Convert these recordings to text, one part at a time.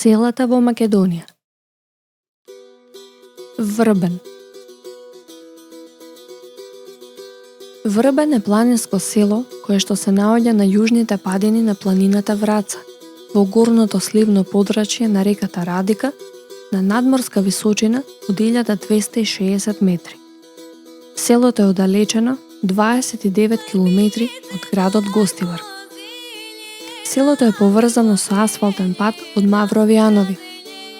Селата во Македонија. Врбен. Врбен е планинско село кое што се наоѓа на јужните падини на планината Враца, во горното сливно подрачје на реката Радика, на надморска височина од 1260 метри. Селото е оддалечено 29 километри од градот Гостивар. Селото е поврзано со асфалтен пат од Мавровијанови,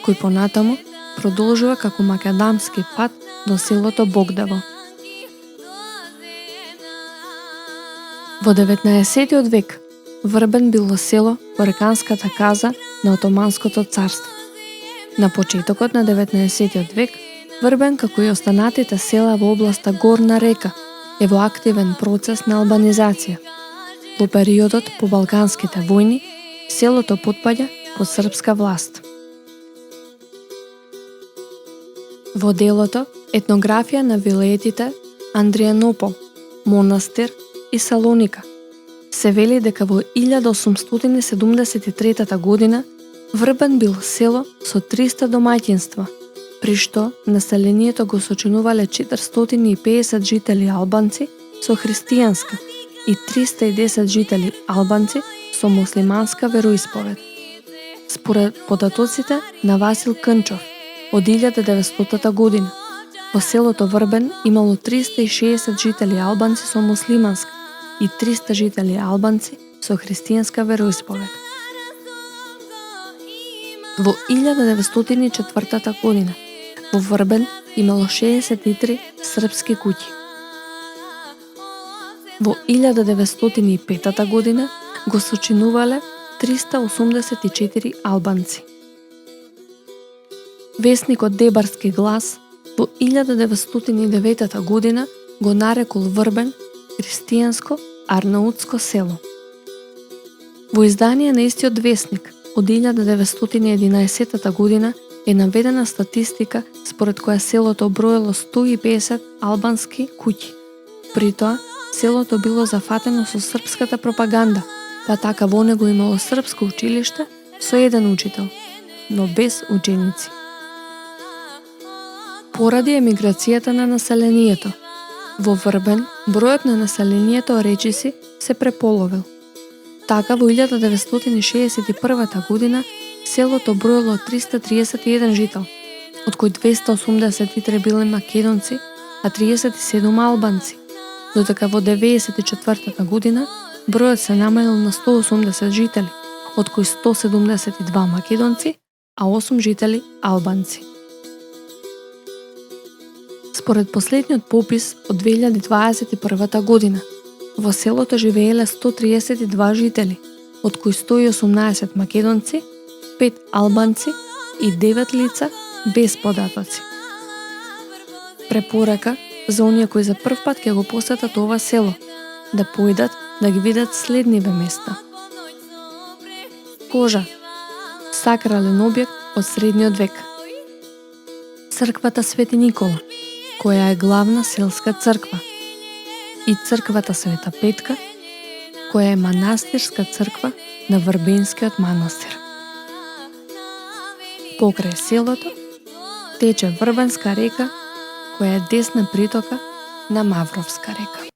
кој понатаму продолжува како макадамски пат до селото Богдево. Во 19 век Врбен било село во реканската каза на Отоманското царство. На почетокот на 19 век Врбен, како и останатите села во областа Горна река, е во активен процес на албанизација. Во периодот по Балканските војни, селото потпаѓа под српска власт. Во делото етнографија на вилетите Андријанопол, Монастир и Салоника се вели дека во 1873 година Врбен бил село со 300 домаќинства, при што населението го сочинувале 450 жители албанци со христијанска и 310 жители албанци со муслиманска вероисповед. Според податоците на Васил Кънчов од 1900 година, во селото Врбен имало 360 жители албанци со муслиманска и 300 жители албанци со христијанска вероисповед. Во 1904 година во Врбен имало 63 српски куќи. Во 1905 година го сочинувале 384 албанци. Весникот Дебарски глас во 1909 година го нарекол Врбен христијанско арнаутско село. Во издание на истиот весник од 1911 година е наведена статистика според која селото броело 150 албански куќи. При тоа, селото било зафатено со српската пропаганда, па така во него имало српско училиште со еден учител, но без ученици. Поради емиграцијата на населението, во Врбен бројот на населението речиси се преполовил. Така во 1961 година селото броело 331 жител, од кои 283 биле македонци, а 37 албанци, додека во 1994 година бројот се намалил на 180 жители, од кои 172 македонци, а 8 жители албанци. Според последниот попис од 2021 година, во селото живееле 132 жители, од кои 118 македонци, 5 албанци и 9 лица без податоци. Препорака за оние кои за прв пат ќе го посетат ова село, да појдат да ги видат следниве места. Кожа, сакрален објект од средниот век. Црквата Свети Никола, која е главна селска црква, и црквата Света Петка, која е манастирска црква на Врбенскиот манастир. Покрај селото тече Врбенска река, која е десна притока на Мавровска река.